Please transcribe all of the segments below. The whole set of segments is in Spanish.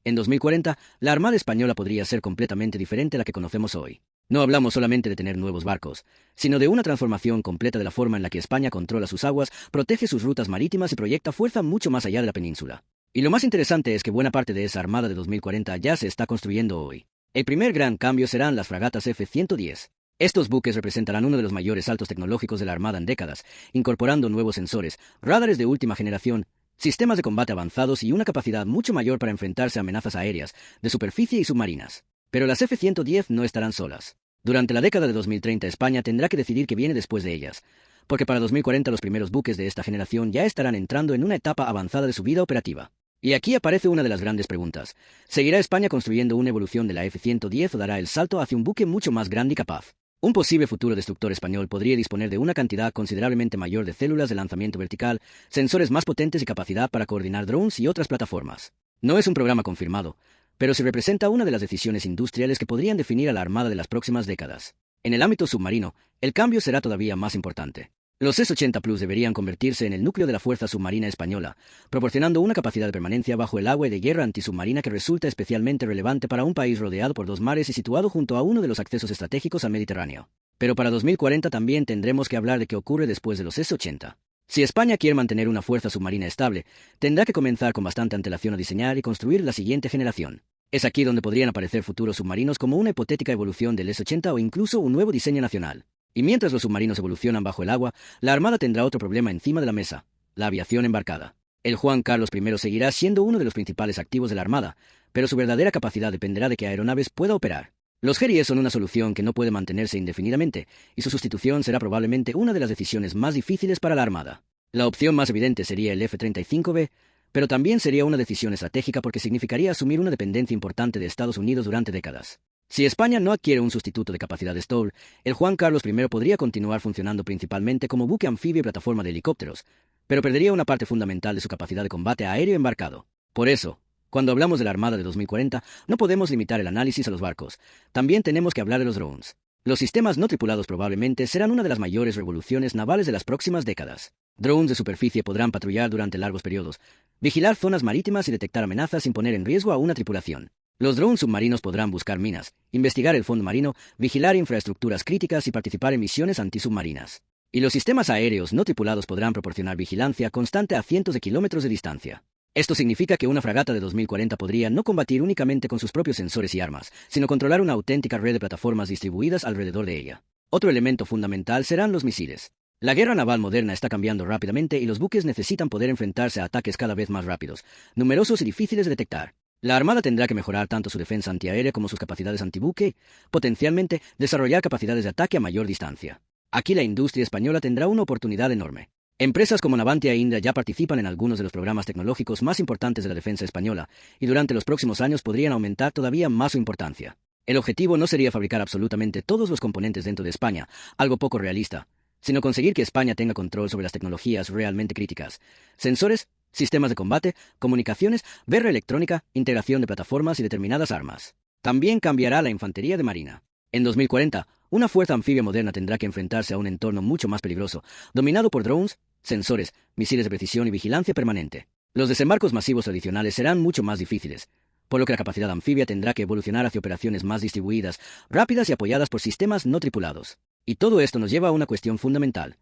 En 2040, la Armada Española podría ser completamente diferente a la que conocemos hoy. No hablamos solamente de tener nuevos barcos, sino de una transformación completa de la forma en la que España controla sus aguas, protege sus rutas marítimas y proyecta fuerza mucho más allá de la península. Y lo más interesante es que buena parte de esa Armada de 2040 ya se está construyendo hoy. El primer gran cambio serán las fragatas F-110. Estos buques representarán uno de los mayores saltos tecnológicos de la Armada en décadas, incorporando nuevos sensores, radares de última generación, sistemas de combate avanzados y una capacidad mucho mayor para enfrentarse a amenazas aéreas, de superficie y submarinas. Pero las F-110 no estarán solas. Durante la década de 2030 España tendrá que decidir qué viene después de ellas, porque para 2040 los primeros buques de esta generación ya estarán entrando en una etapa avanzada de su vida operativa. Y aquí aparece una de las grandes preguntas. ¿Seguirá España construyendo una evolución de la F-110 o dará el salto hacia un buque mucho más grande y capaz? Un posible futuro destructor español podría disponer de una cantidad considerablemente mayor de células de lanzamiento vertical, sensores más potentes y capacidad para coordinar drones y otras plataformas. No es un programa confirmado, pero se representa una de las decisiones industriales que podrían definir a la Armada de las próximas décadas. En el ámbito submarino, el cambio será todavía más importante. Los S-80 Plus deberían convertirse en el núcleo de la Fuerza Submarina Española, proporcionando una capacidad de permanencia bajo el agua y de guerra antisubmarina que resulta especialmente relevante para un país rodeado por dos mares y situado junto a uno de los accesos estratégicos al Mediterráneo. Pero para 2040 también tendremos que hablar de qué ocurre después de los S-80. Si España quiere mantener una fuerza submarina estable, tendrá que comenzar con bastante antelación a diseñar y construir la siguiente generación. Es aquí donde podrían aparecer futuros submarinos como una hipotética evolución del S-80 o incluso un nuevo diseño nacional. Y mientras los submarinos evolucionan bajo el agua, la Armada tendrá otro problema encima de la mesa: la aviación embarcada. El Juan Carlos I seguirá siendo uno de los principales activos de la Armada, pero su verdadera capacidad dependerá de que aeronaves pueda operar. Los GRIE son una solución que no puede mantenerse indefinidamente, y su sustitución será probablemente una de las decisiones más difíciles para la Armada. La opción más evidente sería el F-35B, pero también sería una decisión estratégica porque significaría asumir una dependencia importante de Estados Unidos durante décadas. Si España no adquiere un sustituto de capacidad de Stoll, el Juan Carlos I podría continuar funcionando principalmente como buque anfibio y plataforma de helicópteros, pero perdería una parte fundamental de su capacidad de combate aéreo embarcado. Por eso, cuando hablamos de la Armada de 2040, no podemos limitar el análisis a los barcos. También tenemos que hablar de los drones. Los sistemas no tripulados probablemente serán una de las mayores revoluciones navales de las próximas décadas. Drones de superficie podrán patrullar durante largos periodos, vigilar zonas marítimas y detectar amenazas sin poner en riesgo a una tripulación. Los drones submarinos podrán buscar minas, investigar el fondo marino, vigilar infraestructuras críticas y participar en misiones antisubmarinas. Y los sistemas aéreos no tripulados podrán proporcionar vigilancia constante a cientos de kilómetros de distancia. Esto significa que una fragata de 2040 podría no combatir únicamente con sus propios sensores y armas, sino controlar una auténtica red de plataformas distribuidas alrededor de ella. Otro elemento fundamental serán los misiles. La guerra naval moderna está cambiando rápidamente y los buques necesitan poder enfrentarse a ataques cada vez más rápidos, numerosos y difíciles de detectar. La Armada tendrá que mejorar tanto su defensa antiaérea como sus capacidades antibuque, potencialmente desarrollar capacidades de ataque a mayor distancia. Aquí la industria española tendrá una oportunidad enorme. Empresas como Navantia e Indra ya participan en algunos de los programas tecnológicos más importantes de la defensa española, y durante los próximos años podrían aumentar todavía más su importancia. El objetivo no sería fabricar absolutamente todos los componentes dentro de España, algo poco realista, sino conseguir que España tenga control sobre las tecnologías realmente críticas: sensores, sistemas de combate, comunicaciones, guerra electrónica, integración de plataformas y determinadas armas. También cambiará la infantería de marina. En 2040, una fuerza anfibia moderna tendrá que enfrentarse a un entorno mucho más peligroso, dominado por drones, sensores, misiles de precisión y vigilancia permanente. Los desembarcos masivos tradicionales serán mucho más difíciles, por lo que la capacidad anfibia tendrá que evolucionar hacia operaciones más distribuidas, rápidas y apoyadas por sistemas no tripulados. Y todo esto nos lleva a una cuestión fundamental: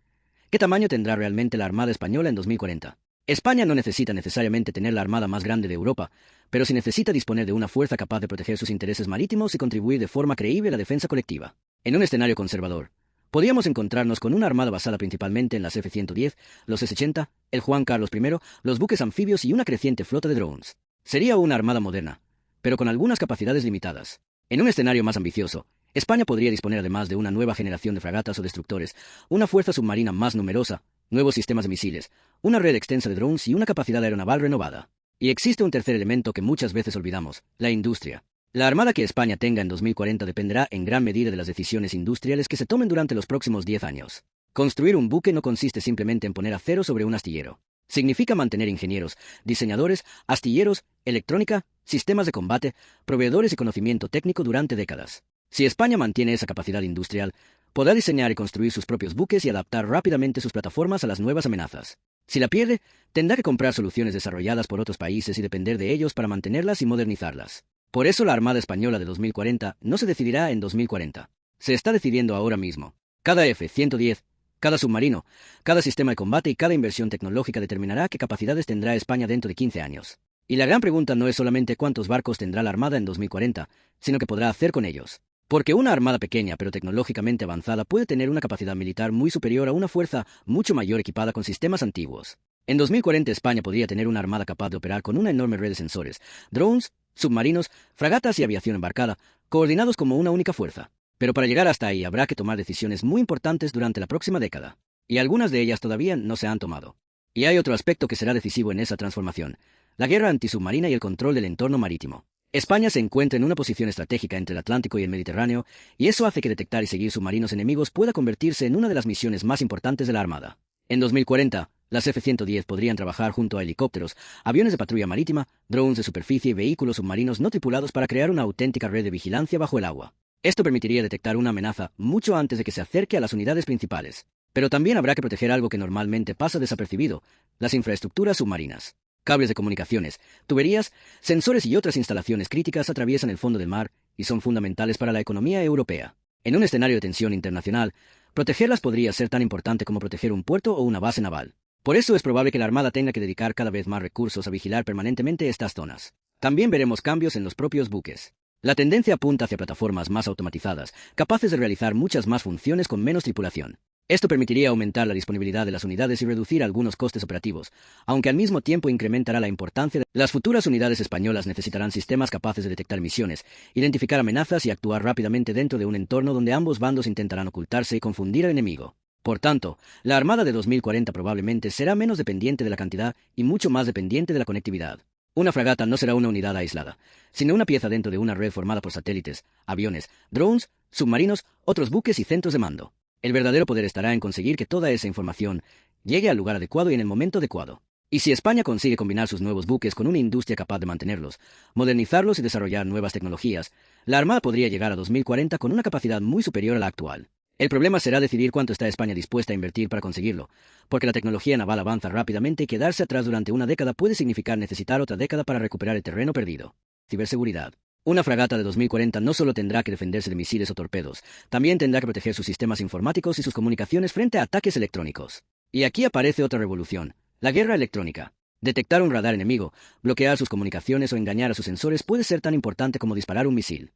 ¿qué tamaño tendrá realmente la Armada Española en 2040? España no necesita necesariamente tener la armada más grande de Europa, pero sí necesita disponer de una fuerza capaz de proteger sus intereses marítimos y contribuir de forma creíble a la defensa colectiva. En un escenario conservador, podríamos encontrarnos con una armada basada principalmente en las F-110, los S-80, el Juan Carlos I, los buques anfibios y una creciente flota de drones. Sería una armada moderna, pero con algunas capacidades limitadas. En un escenario más ambicioso, España podría disponer además de una nueva generación de fragatas o destructores, una fuerza submarina más numerosa, nuevos sistemas de misiles, una red extensa de drones y una capacidad aeronaval renovada. Y existe un tercer elemento que muchas veces olvidamos: la industria. La armada que España tenga en 2040 dependerá en gran medida de las decisiones industriales que se tomen durante los próximos 10 años. Construir un buque no consiste simplemente en poner acero sobre un astillero. Significa mantener ingenieros, diseñadores, astilleros, electrónica, sistemas de combate, proveedores y conocimiento técnico durante décadas. Si España mantiene esa capacidad industrial, Podrá diseñar y construir sus propios buques y adaptar rápidamente sus plataformas a las nuevas amenazas. Si la pierde, tendrá que comprar soluciones desarrolladas por otros países y depender de ellos para mantenerlas y modernizarlas. Por eso la Armada Española de 2040 no se decidirá en 2040. Se está decidiendo ahora mismo. Cada F-110, cada submarino, cada sistema de combate y cada inversión tecnológica determinará qué capacidades tendrá España dentro de 15 años. Y la gran pregunta no es solamente cuántos barcos tendrá la Armada en 2040, sino qué podrá hacer con ellos. Porque una armada pequeña pero tecnológicamente avanzada puede tener una capacidad militar muy superior a una fuerza mucho mayor equipada con sistemas antiguos. En 2040 España podría tener una armada capaz de operar con una enorme red de sensores, drones, submarinos, fragatas y aviación embarcada, coordinados como una única fuerza. Pero para llegar hasta ahí habrá que tomar decisiones muy importantes durante la próxima década. Y algunas de ellas todavía no se han tomado. Y hay otro aspecto que será decisivo en esa transformación: la guerra antisubmarina y el control del entorno marítimo. España se encuentra en una posición estratégica entre el Atlántico y el Mediterráneo, y eso hace que detectar y seguir submarinos enemigos pueda convertirse en una de las misiones más importantes de la Armada. En 2040, las F-110 podrían trabajar junto a helicópteros, aviones de patrulla marítima, drones de superficie y vehículos submarinos no tripulados para crear una auténtica red de vigilancia bajo el agua. Esto permitiría detectar una amenaza mucho antes de que se acerque a las unidades principales. Pero también habrá que proteger algo que normalmente pasa desapercibido: las infraestructuras submarinas. Cables de comunicaciones, tuberías, sensores y otras instalaciones críticas atraviesan el fondo del mar y son fundamentales para la economía europea. En un escenario de tensión internacional, protegerlas podría ser tan importante como proteger un puerto o una base naval. Por eso es probable que la Armada tenga que dedicar cada vez más recursos a vigilar permanentemente estas zonas. También veremos cambios en los propios buques. La tendencia apunta hacia plataformas más automatizadas, capaces de realizar muchas más funciones con menos tripulación. Esto permitiría aumentar la disponibilidad de las unidades y reducir algunos costes operativos, aunque al mismo tiempo incrementará la importancia de las futuras unidades españolas. Necesitarán sistemas capaces de detectar misiones, identificar amenazas y actuar rápidamente dentro de un entorno donde ambos bandos intentarán ocultarse y confundir al enemigo. Por tanto, la Armada de 2040 probablemente será menos dependiente de la cantidad y mucho más dependiente de la conectividad. Una fragata no será una unidad aislada, sino una pieza dentro de una red formada por satélites, aviones, drones, submarinos, otros buques y centros de mando. El verdadero poder estará en conseguir que toda esa información llegue al lugar adecuado y en el momento adecuado. Y si España consigue combinar sus nuevos buques con una industria capaz de mantenerlos, modernizarlos y desarrollar nuevas tecnologías, la Armada podría llegar a 2040 con una capacidad muy superior a la actual. El problema será decidir cuánto está España dispuesta a invertir para conseguirlo, porque la tecnología naval avanza rápidamente y quedarse atrás durante una década puede significar necesitar otra década para recuperar el terreno perdido. Ciberseguridad. Una fragata de 2040 no solo tendrá que defenderse de misiles o torpedos, también tendrá que proteger sus sistemas informáticos y sus comunicaciones frente a ataques electrónicos. Y aquí aparece otra revolución: la guerra electrónica. Detectar un radar enemigo, bloquear sus comunicaciones o engañar a sus sensores puede ser tan importante como disparar un misil.